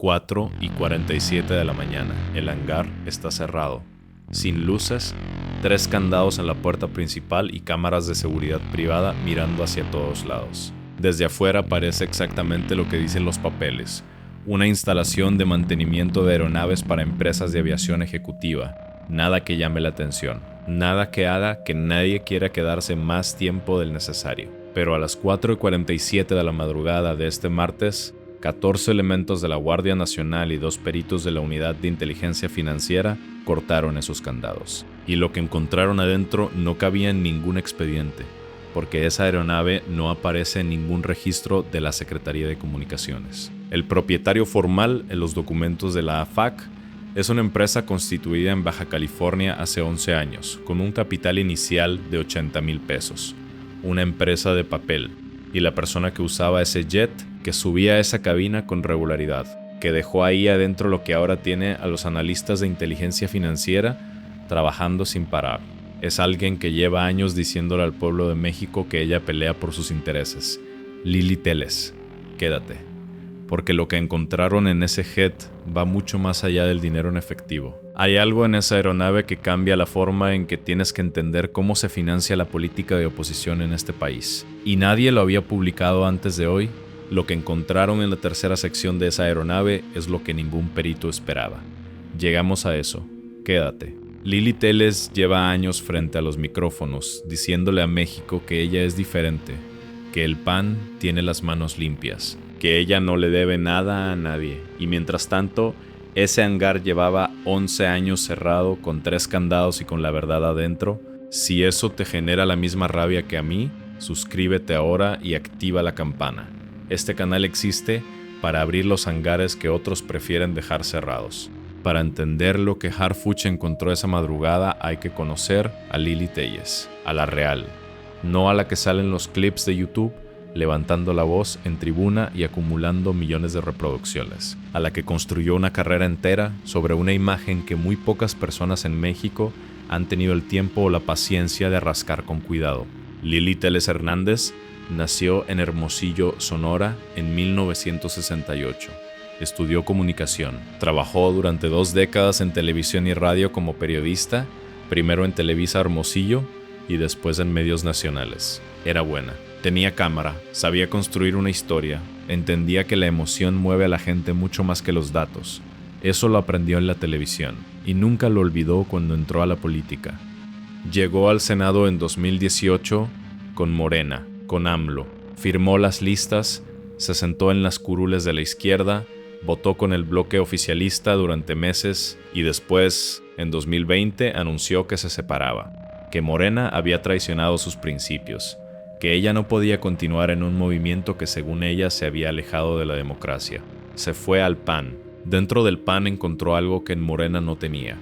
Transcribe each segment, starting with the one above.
4:47 de la mañana. El hangar está cerrado. Sin luces, 3 candados en la puerta principal y cámaras de seguridad privada mirando hacia todos lados. Desde afuera parece exactamente lo que dicen los papeles. Una instalación de mantenimiento de aeronaves para empresas de aviación ejecutiva. Nada que llame la atención. Nada que haga que nadie quiera quedarse más tiempo del necesario. Pero a las 4:47 de la madrugada de este martes, 14 elementos de la Guardia Nacional y 2 peritos de la Unidad de Inteligencia Financiera cortaron esos candados. Y lo que encontraron adentro no cabía en ningún expediente, porque esa aeronave no aparece en ningún registro de la Secretaría de Comunicaciones. El propietario formal en los documentos de la AFAC es una empresa constituida en Baja California hace 11 años, con un capital inicial de 80,000 pesos. Una empresa de papel. Y la persona que usaba ese jet, que subía a esa cabina con regularidad, que dejó ahí adentro lo que ahora tiene a los analistas de inteligencia financiera trabajando sin parar. Es alguien que lleva años diciéndole al pueblo de México que ella pelea por sus intereses. Lili Telles, quédate. Porque lo que encontraron en ese jet va mucho más allá del dinero en efectivo. Hay algo en esa aeronave que cambia la forma en que tienes que entender cómo se financia la política de oposición en este país. Y nadie lo había publicado antes de hoy. Lo que encontraron en la tercera sección de esa aeronave es lo que ningún perito esperaba. Llegamos a eso. Quédate. Lili Telles lleva años frente a los micrófonos, diciéndole a México que ella es diferente, que el PAN tiene las manos limpias, que ella no le debe nada a nadie. Y mientras tanto, ese hangar llevaba 11 años cerrado, con 3 candados y con la verdad adentro. Si eso te genera la misma rabia que a mí, suscríbete ahora y activa la campana. Este canal existe para abrir los hangares que otros prefieren dejar cerrados. Para entender lo que Harfuch encontró esa madrugada hay que conocer a Lili Telles, a la real, no a la que sale en los clips de YouTube levantando la voz en tribuna y acumulando millones de reproducciones, a la que construyó una carrera entera sobre una imagen que muy pocas personas en México han tenido el tiempo o la paciencia de rascar con cuidado. Lili Telles Hernández nació en Hermosillo, Sonora, en 1968. Estudió comunicación. Trabajó durante 2 décadas en televisión y radio como periodista, primero en Televisa Hermosillo y después en medios nacionales. Era buena. Tenía cámara, sabía construir una historia, entendía que la emoción mueve a la gente mucho más que los datos. Eso lo aprendió en la televisión y nunca lo olvidó cuando entró a la política. Llegó al Senado en 2018 con Morena, con AMLO. Firmó las listas, se sentó en las curules de la izquierda, votó con el bloque oficialista durante meses y después, en 2020, anunció que se separaba, que Morena había traicionado sus principios, que ella no podía continuar en un movimiento que según ella se había alejado de la democracia. Se fue al PAN. Dentro del PAN encontró algo que en Morena no tenía: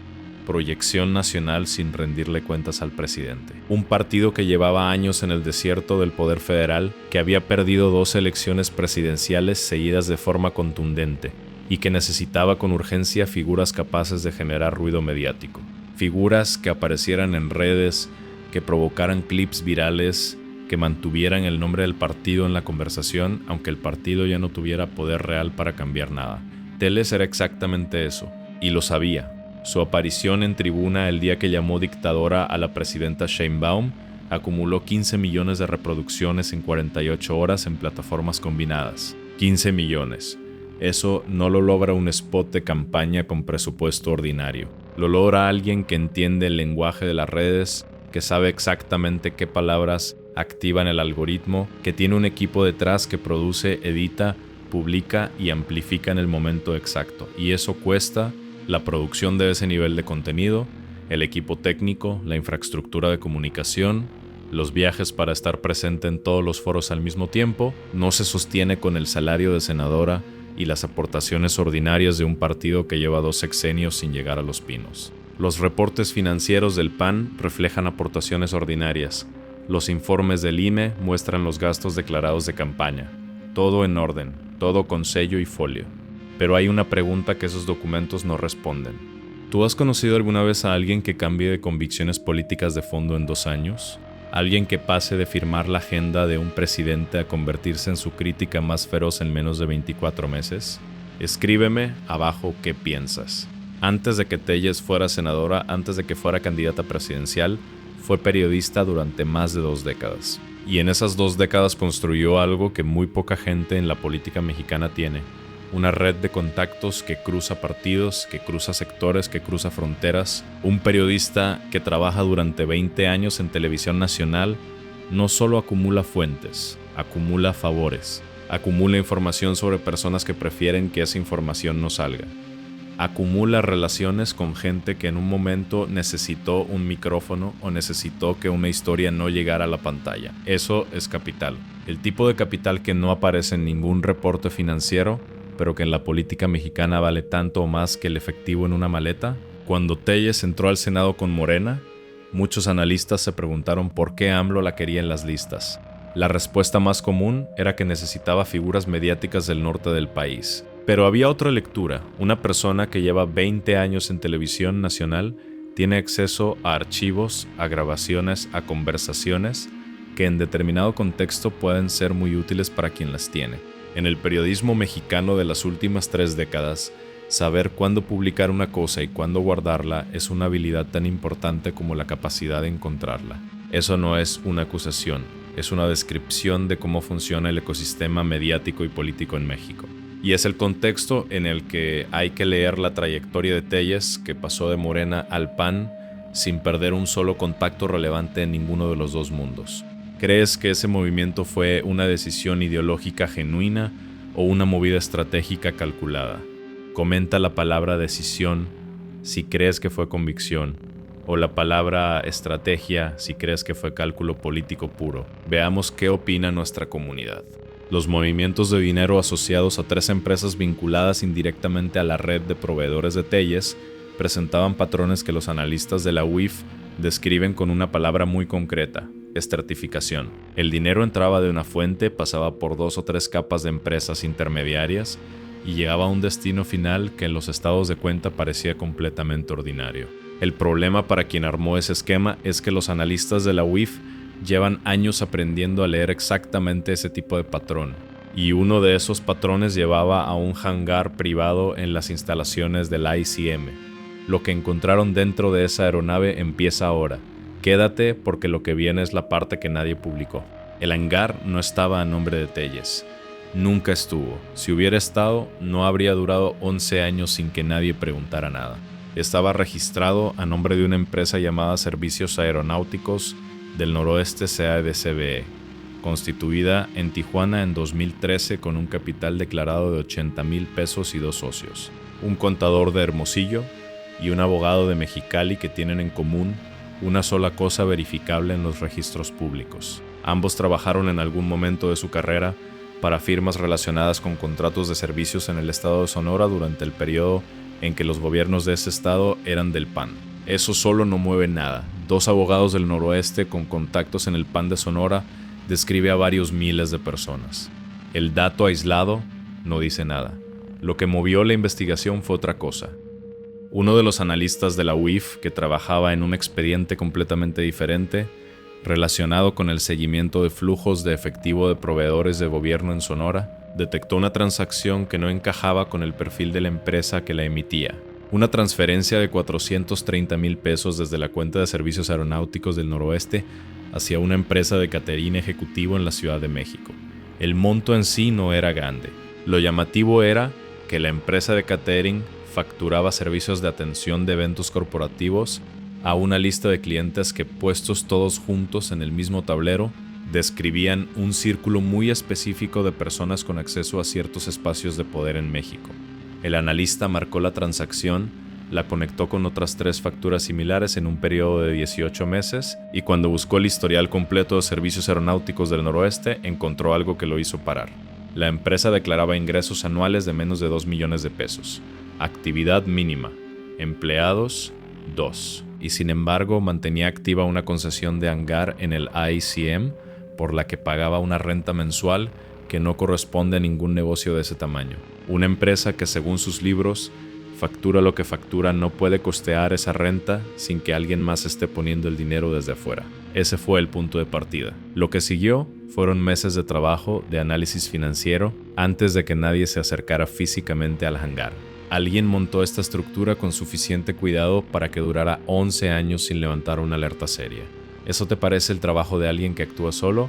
proyección nacional sin rendirle cuentas al presidente. Un partido que llevaba años en el desierto del poder federal, que había perdido 2 elecciones presidenciales seguidas de forma contundente y que necesitaba con urgencia figuras capaces de generar ruido mediático. Figuras que aparecieran en redes, que provocaran clips virales, que mantuvieran el nombre del partido en la conversación, aunque el partido ya no tuviera poder real para cambiar nada. Telles era exactamente eso, y lo sabía. Su aparición en tribuna el día que llamó dictadora a la presidenta Sheinbaum acumuló 15 millones de reproducciones en 48 horas en plataformas combinadas. 15 millones. Eso no lo logra un spot de campaña con presupuesto ordinario. Lo logra alguien que entiende el lenguaje de las redes, que sabe exactamente qué palabras activan el algoritmo, que tiene un equipo detrás que produce, edita, publica y amplifica en el momento exacto. Y eso cuesta la producción de ese nivel de contenido, el equipo técnico, la infraestructura de comunicación, los viajes para estar presente en todos los foros al mismo tiempo. No se sostiene con el salario de senadora y las aportaciones ordinarias de un partido que lleva 2 sexenios sin llegar a los pinos. Los reportes financieros del PAN reflejan aportaciones ordinarias. Los informes del INE muestran los gastos declarados de campaña. Todo en orden, todo con sello y folio. Pero hay una pregunta que esos documentos no responden. ¿Tú has conocido alguna vez a alguien que cambie de convicciones políticas de fondo en 2 años? ¿Alguien que pase de firmar la agenda de un presidente a convertirse en su crítica más feroz en menos de 24 meses? Escríbeme abajo qué piensas. Antes de que Telles fuera senadora, antes de que fuera candidata presidencial, fue periodista durante más de 2 décadas. Y en esas 2 décadas construyó algo que muy poca gente en la política mexicana tiene. Una red de contactos que cruza partidos, que cruza sectores, que cruza fronteras. Un periodista que trabaja durante 20 años en televisión nacional no solo acumula fuentes, acumula favores, acumula información sobre personas que prefieren que esa información no salga. Acumula relaciones con gente que en un momento necesitó un micrófono o necesitó que una historia no llegara a la pantalla. Eso es capital. El tipo de capital que no aparece en ningún reporte financiero, pero que en la política mexicana vale tanto o más que el efectivo en una maleta. Cuando Telles entró al Senado con Morena, muchos analistas se preguntaron por qué AMLO la quería en las listas. La respuesta más común era que necesitaba figuras mediáticas del norte del país. Pero había otra lectura. Una persona que lleva 20 años en televisión nacional tiene acceso a archivos, a grabaciones, a conversaciones que en determinado contexto pueden ser muy útiles para quien las tiene. En el periodismo mexicano de las últimas 3 décadas, saber cuándo publicar una cosa y cuándo guardarla es una habilidad tan importante como la capacidad de encontrarla. Eso no es una acusación, es una descripción de cómo funciona el ecosistema mediático y político en México. Y es el contexto en el que hay que leer la trayectoria de Telles, que pasó de Morena al PAN sin perder un solo contacto relevante en ninguno de los dos mundos. ¿Crees que ese movimiento fue una decisión ideológica genuina o una movida estratégica calculada? Comenta la palabra decisión si crees que fue convicción, o la palabra estrategia si crees que fue cálculo político puro. Veamos qué opina nuestra comunidad. Los movimientos de dinero asociados a 3 empresas vinculadas indirectamente a la red de proveedores de Telles presentaban patrones que los analistas de la UIF describen con una palabra muy concreta: estratificación. El dinero entraba de una fuente, pasaba por 2 o 3 capas de empresas intermediarias y llegaba a un destino final que en los estados de cuenta parecía completamente ordinario. El problema para quien armó ese esquema es que los analistas de la UIF llevan años aprendiendo a leer exactamente ese tipo de patrón, y uno de esos patrones llevaba a un hangar privado en las instalaciones del ICM. Lo que encontraron dentro de esa aeronave empieza ahora. Quédate porque lo que viene es la parte que nadie publicó. El hangar no estaba a nombre de Telles. Nunca estuvo. Si hubiera estado, no habría durado 11 años sin que nadie preguntara nada. Estaba registrado a nombre de una empresa llamada Servicios Aeronáuticos del Noroeste SADCBE, constituida en Tijuana en 2013 con un capital declarado de 80,000 pesos y 2 socios, un contador de Hermosillo y un abogado de Mexicali que tienen en común una sola cosa verificable en los registros públicos. Ambos trabajaron en algún momento de su carrera para firmas relacionadas con contratos de servicios en el estado de Sonora durante el periodo en que los gobiernos de ese estado eran del PAN. Eso solo no mueve nada. 2 abogados del noroeste con contactos en el PAN de Sonora describe a varios miles de personas. El dato aislado no dice nada. Lo que movió la investigación fue otra cosa. Uno de los analistas de la UIF, que trabajaba en un expediente completamente diferente, relacionado con el seguimiento de flujos de efectivo de proveedores de gobierno en Sonora, detectó una transacción que no encajaba con el perfil de la empresa que la emitía. Una transferencia de 430,000 pesos desde la cuenta de servicios aeronáuticos del noroeste hacia una empresa de catering ejecutivo en la Ciudad de México. El monto en sí no era grande. Lo llamativo era que la empresa de catering facturaba servicios de atención de eventos corporativos a una lista de clientes que, puestos todos juntos en el mismo tablero, describían un círculo muy específico de personas con acceso a ciertos espacios de poder en México. El analista marcó la transacción, la conectó con otras 3 facturas similares en un periodo de 18 meses y cuando buscó el historial completo de servicios aeronáuticos del noroeste, encontró algo que lo hizo parar. La empresa declaraba ingresos anuales de menos de 2 millones de pesos. Actividad mínima. Empleados, 2. Y sin embargo, mantenía activa una concesión de hangar en el ICM por la que pagaba una renta mensual que no corresponde a ningún negocio de ese tamaño. Una empresa que, según sus libros, factura lo que factura no puede costear esa renta sin que alguien más esté poniendo el dinero desde afuera. Ese fue el punto de partida. Lo que siguió fueron meses de trabajo de análisis financiero antes de que nadie se acercara físicamente al hangar. Alguien montó esta estructura con suficiente cuidado para que durara 11 años sin levantar una alerta seria. ¿Eso te parece el trabajo de alguien que actúa solo?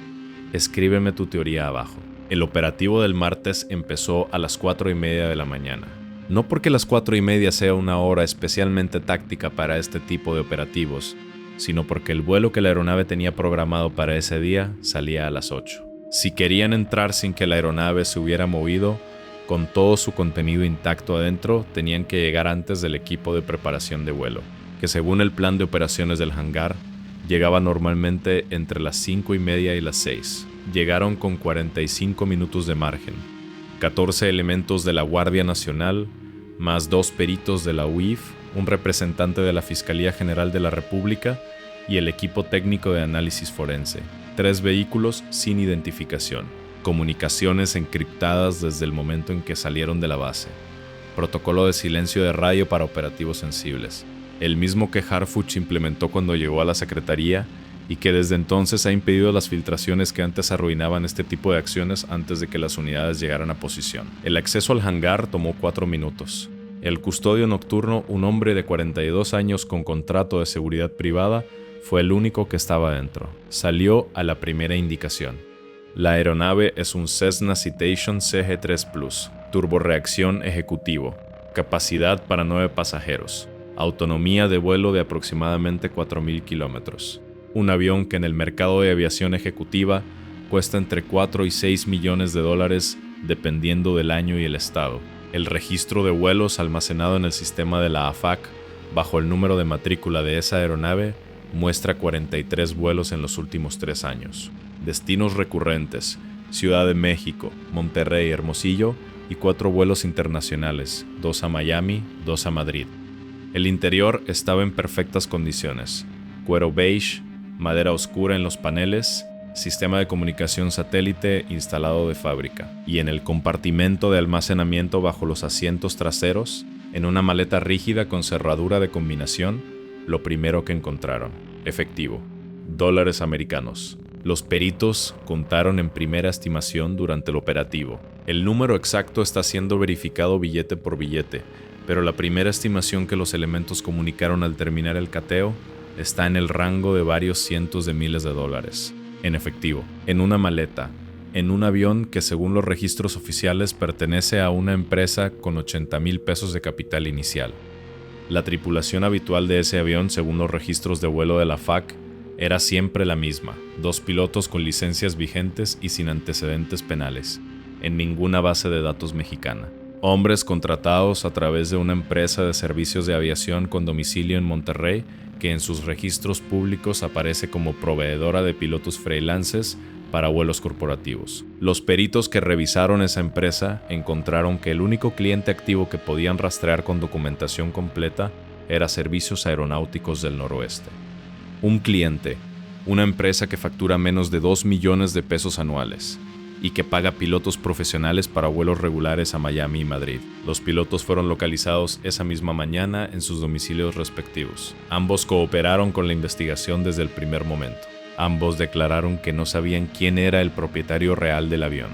Escríbeme tu teoría abajo. El operativo del martes empezó a las 4:30 de la mañana. No porque las 4:30 sea una hora especialmente táctica para este tipo de operativos, sino porque el vuelo que la aeronave tenía programado para ese día salía a las 8. Si querían entrar sin que la aeronave se hubiera movido, con todo su contenido intacto adentro, tenían que llegar antes del equipo de preparación de vuelo, que según el plan de operaciones del hangar, llegaba normalmente entre las 5:30 y las 6. Llegaron con 45 minutos de margen. 14 elementos de la Guardia Nacional, más 2 peritos de la UIF, un representante de la Fiscalía General de la República y el equipo técnico de análisis forense. 3 vehículos sin identificación. Comunicaciones encriptadas desde el momento en que salieron de la base. Protocolo de silencio de radio para operativos sensibles. El mismo que Harfuch implementó cuando llegó a la Secretaría y que desde entonces ha impedido las filtraciones que antes arruinaban este tipo de acciones antes de que las unidades llegaran a posición. El acceso al hangar tomó 4 minutos. El custodio nocturno, un hombre de 42 años con contrato de seguridad privada, fue el único que estaba dentro. Salió a la primera indicación. La aeronave es un Cessna Citation CG-3 Plus, turborreacción ejecutivo, capacidad para 9 pasajeros, autonomía de vuelo de aproximadamente 4.000 kilómetros. Un avión que en el mercado de aviación ejecutiva cuesta entre 4 y 6 millones de dólares dependiendo del año y el estado. El registro de vuelos almacenado en el sistema de la AFAC bajo el número de matrícula de esa aeronave muestra 43 vuelos en los últimos 3 años. Destinos recurrentes: Ciudad de México, Monterrey, Hermosillo y 4 vuelos internacionales, 2 a Miami, 2 a Madrid. El interior estaba en perfectas condiciones: cuero beige, madera oscura en los paneles, sistema de comunicación satélite instalado de fábrica. Y en el compartimento de almacenamiento bajo los asientos traseros, en una maleta rígida con cerradura de combinación, lo primero que encontraron: efectivo, dólares americanos. Los peritos contaron en primera estimación durante el operativo. El número exacto está siendo verificado billete por billete, pero la primera estimación que los elementos comunicaron al terminar el cateo está en el rango de varios cientos de miles de dólares, en efectivo, en una maleta, en un avión que según los registros oficiales pertenece a una empresa con 80,000 pesos de capital inicial. La tripulación habitual de ese avión, según los registros de vuelo de la FAC, era siempre la misma: 2 pilotos con licencias vigentes y sin antecedentes penales, en ninguna base de datos mexicana. Hombres contratados a través de una empresa de servicios de aviación con domicilio en Monterrey, que en sus registros públicos aparece como proveedora de pilotos freelances para vuelos corporativos. Los peritos que revisaron esa empresa encontraron que el único cliente activo que podían rastrear con documentación completa era Servicios Aeronáuticos del Noroeste. Un cliente, una empresa que factura menos de 2 millones de pesos anuales y que paga pilotos profesionales para vuelos regulares a Miami y Madrid. Los pilotos fueron localizados esa misma mañana en sus domicilios respectivos. Ambos cooperaron con la investigación desde el primer momento. Ambos declararon que no sabían quién era el propietario real del avión,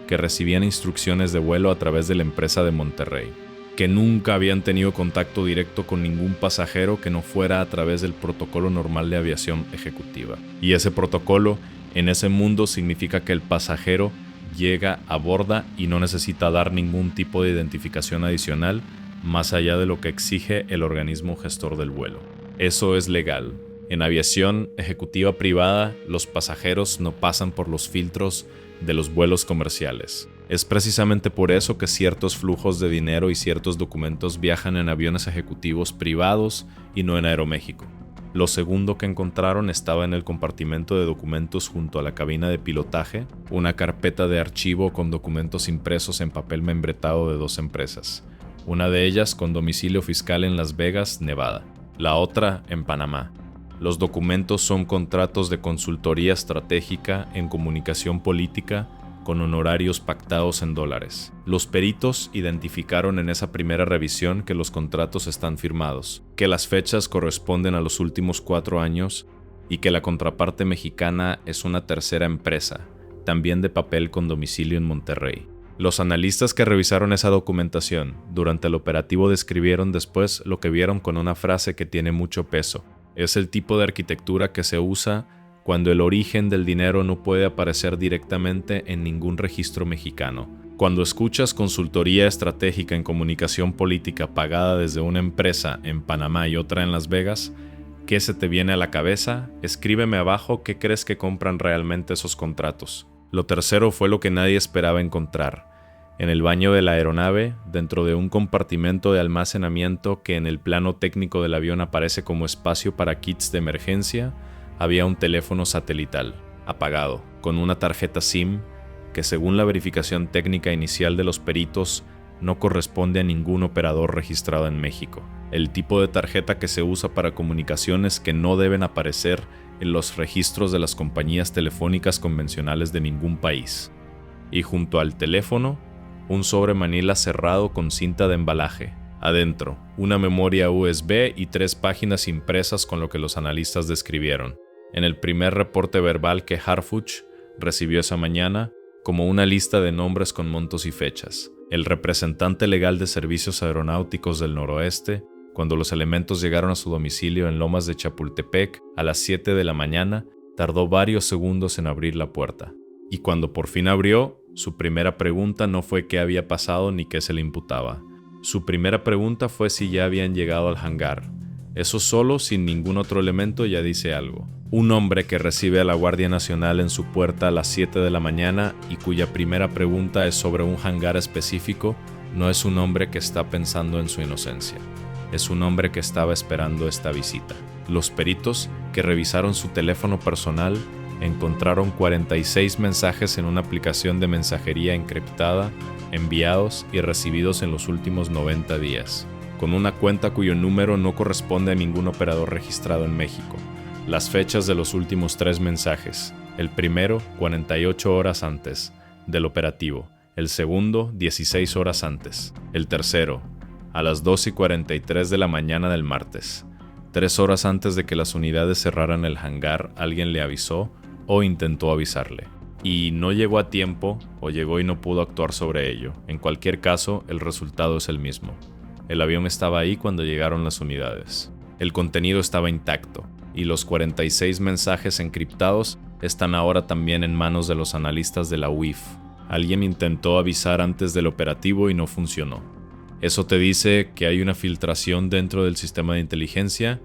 que recibían instrucciones de vuelo a través de la empresa de Monterrey, que nunca habían tenido contacto directo con ningún pasajero que no fuera a través del protocolo normal de aviación ejecutiva. Y ese protocolo en ese mundo significa que el pasajero llega, aborda y no necesita dar ningún tipo de identificación adicional más allá de lo que exige el organismo gestor del vuelo. Eso es legal. En aviación ejecutiva privada, los pasajeros no pasan por los filtros de los vuelos comerciales. Es precisamente por eso que ciertos flujos de dinero y ciertos documentos viajan en aviones ejecutivos privados y no en Aeroméxico. Lo segundo que encontraron estaba en el compartimento de documentos junto a la cabina de pilotaje, una carpeta de archivo con documentos impresos en papel membretado de 2 empresas, una de ellas con domicilio fiscal en Las Vegas, Nevada, la otra en Panamá. Los documentos son contratos de consultoría estratégica en comunicación política con honorarios pactados en dólares. Los peritos identificaron en esa primera revisión que los contratos están firmados, que las fechas corresponden a los últimos 4 años y que la contraparte mexicana es una tercera empresa, también de papel con domicilio en Monterrey. Los analistas que revisaron esa documentación durante el operativo describieron después lo que vieron con una frase que tiene mucho peso. Es el tipo de arquitectura que se usa cuando el origen del dinero no puede aparecer directamente en ningún registro mexicano. Cuando escuchas consultoría estratégica en comunicación política pagada desde una empresa en Panamá y otra en Las Vegas, ¿qué se te viene a la cabeza? Escríbeme abajo qué crees que compran realmente esos contratos. Lo tercero fue lo que nadie esperaba encontrar. En el baño de la aeronave, dentro de un compartimento de almacenamiento que en el plano técnico del avión aparece como espacio para kits de emergencia, había un teléfono satelital, apagado, con una tarjeta SIM que según la verificación técnica inicial de los peritos no corresponde a ningún operador registrado en México. El tipo de tarjeta que se usa para comunicaciones que no deben aparecer en los registros de las compañías telefónicas convencionales de ningún país. Y junto al teléfono, un sobre manila cerrado con cinta de embalaje. Adentro, una memoria USB y 3 páginas impresas con lo que los analistas describieron. En el primer reporte verbal que Harfuch recibió esa mañana, como una lista de nombres con montos y fechas. El representante legal de Servicios Aeronáuticos del Noroeste, cuando los elementos llegaron a su domicilio en Lomas de Chapultepec a las 7 de la mañana, tardó varios segundos en abrir la puerta. Y cuando por fin abrió, su primera pregunta no fue qué había pasado ni qué se le imputaba. Su primera pregunta fue si ya habían llegado al hangar. Eso solo, sin ningún otro elemento, ya dice algo. Un hombre que recibe a la Guardia Nacional en su puerta a las 7 de la mañana y cuya primera pregunta es sobre un hangar específico, no es un hombre que está pensando en su inocencia. Es un hombre que estaba esperando esta visita. Los peritos, que revisaron su teléfono personal, encontraron 46 mensajes en una aplicación de mensajería encriptada, enviados y recibidos en los últimos 90 días, con una cuenta cuyo número no corresponde a ningún operador registrado en México. Las fechas de los últimos 3 mensajes: el primero, 48 horas antes del operativo; el segundo, 16 horas antes; el tercero, a las 2:43 de la mañana del martes. 3 horas antes de que las unidades cerraran el hangar, alguien le avisó o intentó avisarle. Y no llegó a tiempo, o llegó y no pudo actuar sobre ello. En cualquier caso, el resultado es el mismo. El avión estaba ahí cuando llegaron las unidades. El contenido estaba intacto, y los 46 mensajes encriptados están ahora también en manos de los analistas de la UIF. Alguien intentó avisar antes del operativo y no funcionó. ¿Eso te dice que hay una filtración dentro del sistema de inteligencia?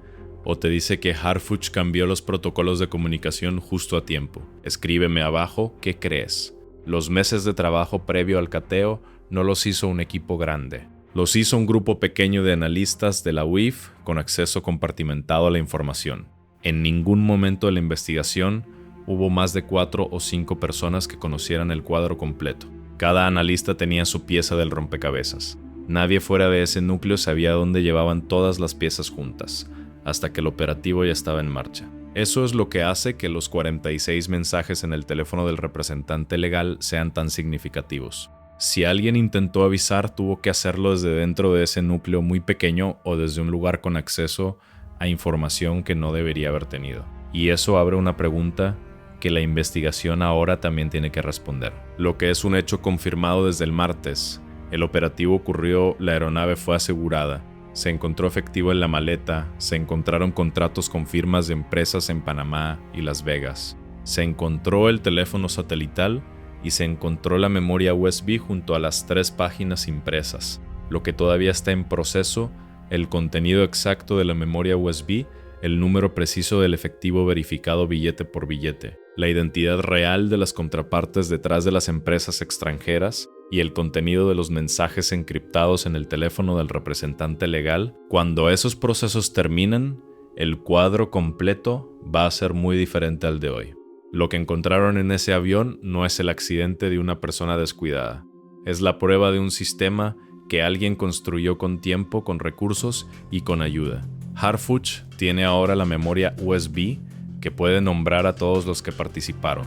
¿O te dice que Harfuch cambió los protocolos de comunicación justo a tiempo? Escríbeme abajo qué crees. Los meses de trabajo previo al cateo no los hizo un equipo grande. Los hizo un grupo pequeño de analistas de la UIF con acceso compartimentado a la información. En ningún momento de la investigación hubo más de 4 o 5 personas que conocieran el cuadro completo. Cada analista tenía su pieza del rompecabezas. Nadie fuera de ese núcleo sabía dónde llevaban todas las piezas juntas, hasta que el operativo ya estaba en marcha. Eso es lo que hace que los 46 mensajes en el teléfono del representante legal sean tan significativos. Si alguien intentó avisar, tuvo que hacerlo desde dentro de ese núcleo muy pequeño o desde un lugar con acceso a información que no debería haber tenido. Y eso abre una pregunta que la investigación ahora también tiene que responder. Lo que es un hecho confirmado desde el martes: el operativo ocurrió, la aeronave fue asegurada, se encontró efectivo en la maleta, se encontraron contratos con firmas de empresas en Panamá y Las Vegas, se encontró el teléfono satelital y se encontró la memoria USB junto a las 3 páginas impresas. Lo que todavía está en proceso: el contenido exacto de la memoria USB, el número preciso del efectivo verificado billete por billete, la identidad real de las contrapartes detrás de las empresas extranjeras y el contenido de los mensajes encriptados en el teléfono del representante legal. Cuando esos procesos terminen, el cuadro completo va a ser muy diferente al de hoy. Lo que encontraron en ese avión no es el accidente de una persona descuidada. Es la prueba de un sistema que alguien construyó con tiempo, con recursos y con ayuda. Harfuch tiene ahora la memoria USB que puede nombrar a todos los que participaron.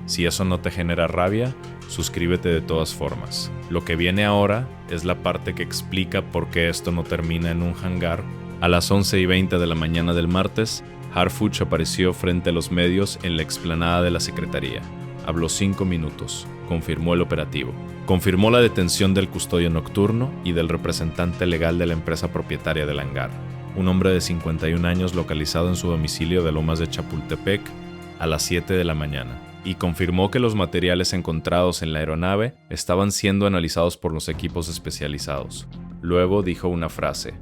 Si eso no te genera rabia, suscríbete de todas formas. Lo que viene ahora es la parte que explica por qué esto no termina en un hangar. A las 11:20 de la mañana del martes, Harfuch apareció frente a los medios en la explanada de la Secretaría. Habló 5 minutos, confirmó el operativo. Confirmó la detención del custodio nocturno y del representante legal de la empresa propietaria del hangar, un hombre de 51 años localizado en su domicilio de Lomas de Chapultepec a las 7 de la mañana. Y confirmó que los materiales encontrados en la aeronave estaban siendo analizados por los equipos especializados. Luego dijo una frase,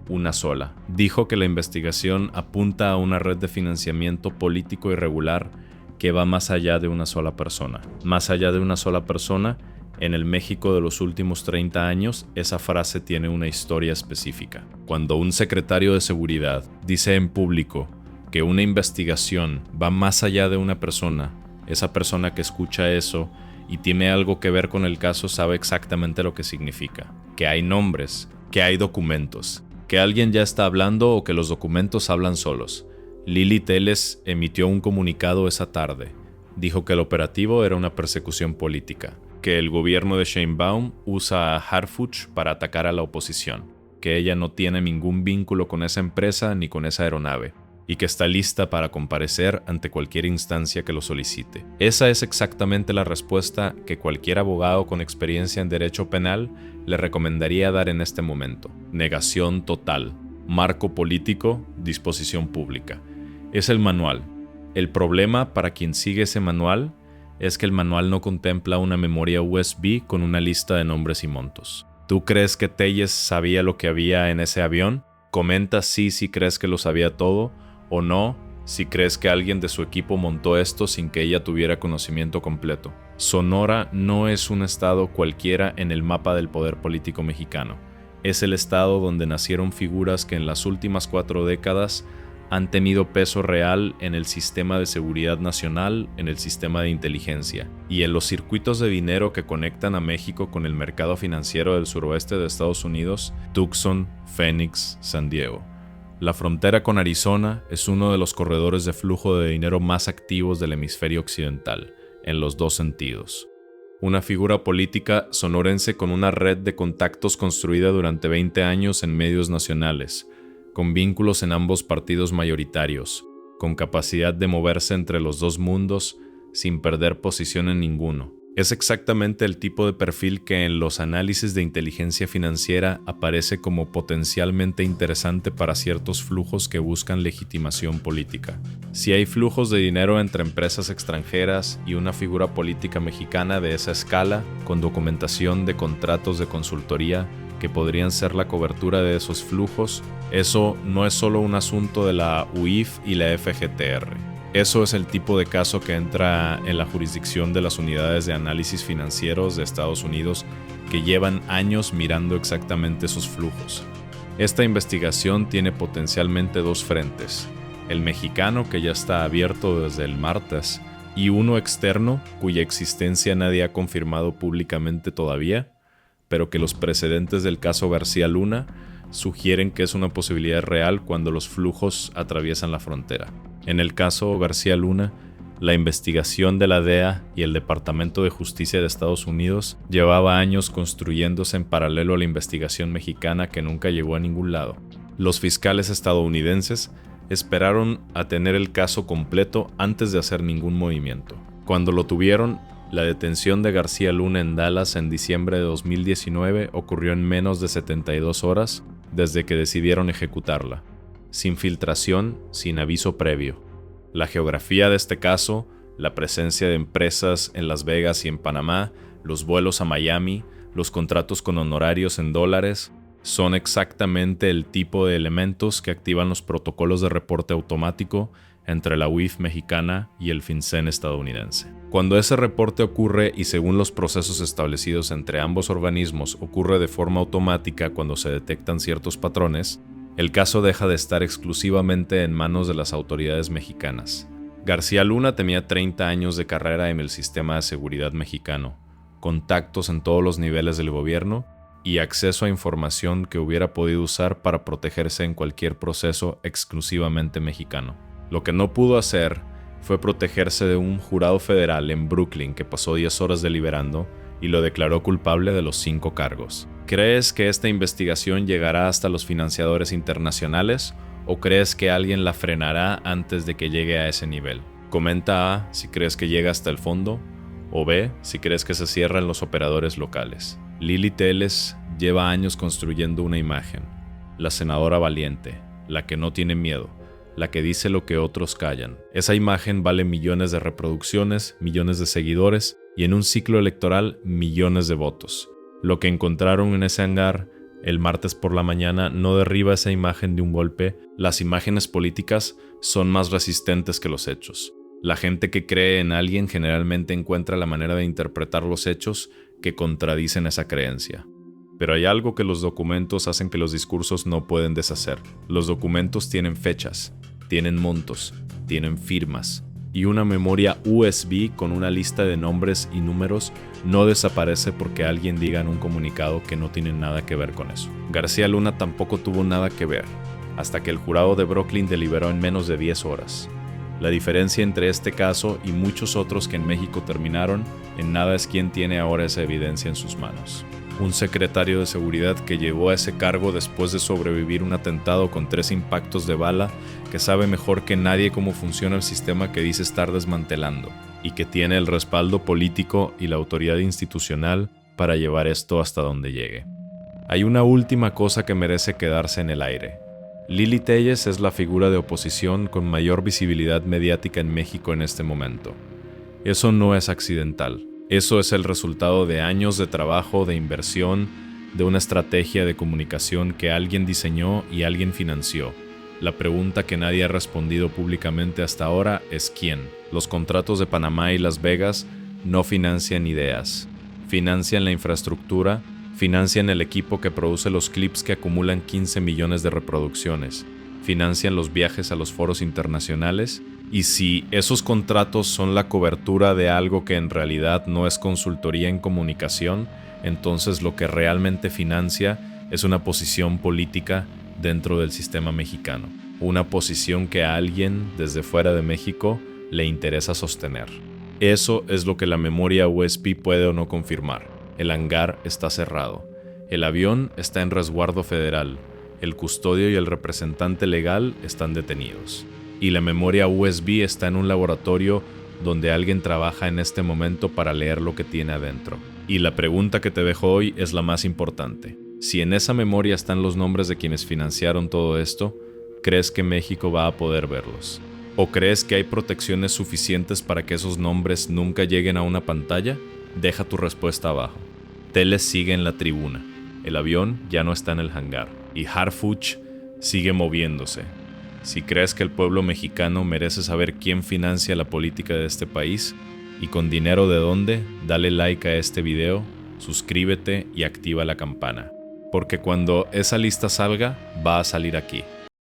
una sola. Dijo que la investigación apunta a una red de financiamiento político irregular que va más allá de una sola persona. Más allá de una sola persona, en el México de los últimos 30 años, esa frase tiene una historia específica. Cuando un secretario de seguridad dice en público que una investigación va más allá de una persona, esa persona que escucha eso y tiene algo que ver con el caso sabe exactamente lo que significa. Que hay nombres, que hay documentos, que alguien ya está hablando o que los documentos hablan solos. Lili Telles emitió un comunicado esa tarde. Dijo que el operativo era una persecución política, que el gobierno de Sheinbaum usa a Harfuch para atacar a la oposición, que ella no tiene ningún vínculo con esa empresa ni con esa aeronave, y que está lista para comparecer ante cualquier instancia que lo solicite. Esa es exactamente la respuesta que cualquier abogado con experiencia en derecho penal le recomendaría dar en este momento. Negación total. Marco político, disposición pública. Es el manual. El problema para quien sigue ese manual es que el manual no contempla una memoria USB con una lista de nombres y montos. ¿Tú crees que Telles sabía lo que había en ese avión? Comenta si crees que lo sabía todo o no, si crees que alguien de su equipo montó esto sin que ella tuviera conocimiento completo. Sonora no es un estado cualquiera en el mapa del poder político mexicano. Es el estado donde nacieron figuras que en las últimas 4 décadas han tenido peso real en el sistema de seguridad nacional, en el sistema de inteligencia y en los circuitos de dinero que conectan a México con el mercado financiero del suroeste de Estados Unidos, Tucson, Phoenix, San Diego. La frontera con Arizona es uno de los corredores de flujo de dinero más activos del hemisferio occidental, en los 2 sentidos. Una figura política sonorense con una red de contactos construida durante 20 años en medios nacionales, con vínculos en ambos partidos mayoritarios, con capacidad de moverse entre los 2 mundos sin perder posición en ninguno. Es exactamente el tipo de perfil que en los análisis de inteligencia financiera aparece como potencialmente interesante para ciertos flujos que buscan legitimación política. Si hay flujos de dinero entre empresas extranjeras y una figura política mexicana de esa escala, con documentación de contratos de consultoría que podrían ser la cobertura de esos flujos, eso no es solo un asunto de la UIF y la FGTR. Eso es el tipo de caso que entra en la jurisdicción de las unidades de análisis financieros de Estados Unidos que llevan años mirando exactamente esos flujos. Esta investigación tiene potencialmente 2 frentes, el mexicano que ya está abierto desde el martes y uno externo cuya existencia nadie ha confirmado públicamente todavía, pero que los precedentes del caso García Luna sugieren que es una posibilidad real cuando los flujos atraviesan la frontera. En el caso García Luna, la investigación de la DEA y el Departamento de Justicia de Estados Unidos llevaba años construyéndose en paralelo a la investigación mexicana que nunca llegó a ningún lado. Los fiscales estadounidenses esperaron a tener el caso completo antes de hacer ningún movimiento. Cuando lo tuvieron, la detención de García Luna en Dallas en diciembre de 2019 ocurrió en menos de 72 horas desde que decidieron ejecutarla, sin filtración, sin aviso previo. La geografía de este caso, la presencia de empresas en Las Vegas y en Panamá, los vuelos a Miami, los contratos con honorarios en dólares, son exactamente el tipo de elementos que activan los protocolos de reporte automático entre la UIF mexicana y el FinCEN estadounidense. Cuando ese reporte ocurre y según los procesos establecidos entre ambos organismos ocurre de forma automática cuando se detectan ciertos patrones, el caso deja de estar exclusivamente en manos de las autoridades mexicanas. García Luna tenía 30 años de carrera en el sistema de seguridad mexicano, contactos en todos los niveles del gobierno y acceso a información que hubiera podido usar para protegerse en cualquier proceso exclusivamente mexicano. Lo que no pudo hacer fue protegerse de un jurado federal en Brooklyn que pasó 10 horas deliberando y lo declaró culpable de los 5 cargos. ¿Crees que esta investigación llegará hasta los financiadores internacionales o crees que alguien la frenará antes de que llegue a ese nivel? Comenta A si crees que llega hasta el fondo o B si crees que se cierran los operadores locales. Lili Telles lleva años construyendo una imagen, la senadora valiente, la que no tiene miedo, la que dice lo que otros callan. Esa imagen vale millones de reproducciones, millones de seguidores y en un ciclo electoral millones de votos. Lo que encontraron en ese hangar el martes por la mañana no derriba esa imagen de un golpe. Las imágenes políticas son más resistentes que los hechos. La gente que cree en alguien generalmente encuentra la manera de interpretar los hechos que contradicen esa creencia. Pero hay algo que los documentos hacen que los discursos no pueden deshacer. Los documentos tienen fechas, tienen montos, tienen firmas. Y una memoria USB con una lista de nombres y números no desaparece porque alguien diga en un comunicado que no tiene nada que ver con eso. García Luna tampoco tuvo nada que ver, hasta que el jurado de Brooklyn deliberó en menos de 10 horas. La diferencia entre este caso y muchos otros que en México terminaron en nada es quién tiene ahora esa evidencia en sus manos. Un secretario de seguridad que llegó a ese cargo después de sobrevivir un atentado con 3 impactos de bala, que sabe mejor que nadie cómo funciona el sistema que dice estar desmantelando, y que tiene el respaldo político y la autoridad institucional para llevar esto hasta donde llegue. Hay una última cosa que merece quedarse en el aire. Lili Telles es la figura de oposición con mayor visibilidad mediática en México en este momento. Eso no es accidental. Eso es el resultado de años de trabajo, de inversión, de una estrategia de comunicación que alguien diseñó y alguien financió. La pregunta que nadie ha respondido públicamente hasta ahora es ¿quién? Los contratos de Panamá y Las Vegas no financian ideas. Financian la infraestructura, financian el equipo que produce los clips que acumulan 15 millones de reproducciones, financian los viajes a los foros internacionales. Y si esos contratos son la cobertura de algo que en realidad no es consultoría en comunicación, entonces lo que realmente financia es una posición política dentro del sistema mexicano. Una posición que a alguien desde fuera de México le interesa sostener. Eso es lo que la memoria USB puede o no confirmar. El hangar está cerrado. El avión está en resguardo federal. El custodio y el representante legal están detenidos. Y la memoria USB está en un laboratorio donde alguien trabaja en este momento para leer lo que tiene adentro. Y la pregunta que te dejo hoy es la más importante. Si en esa memoria están los nombres de quienes financiaron todo esto, ¿crees que México va a poder verlos? ¿O crees que hay protecciones suficientes para que esos nombres nunca lleguen a una pantalla? Deja tu respuesta abajo. Telles sigue en la tribuna. El avión ya no está en el hangar. Y Harfuch sigue moviéndose. Si crees que el pueblo mexicano merece saber quién financia la política de este país y con dinero de dónde, dale like a este video, suscríbete y activa la campana. Porque cuando esa lista salga, va a salir aquí.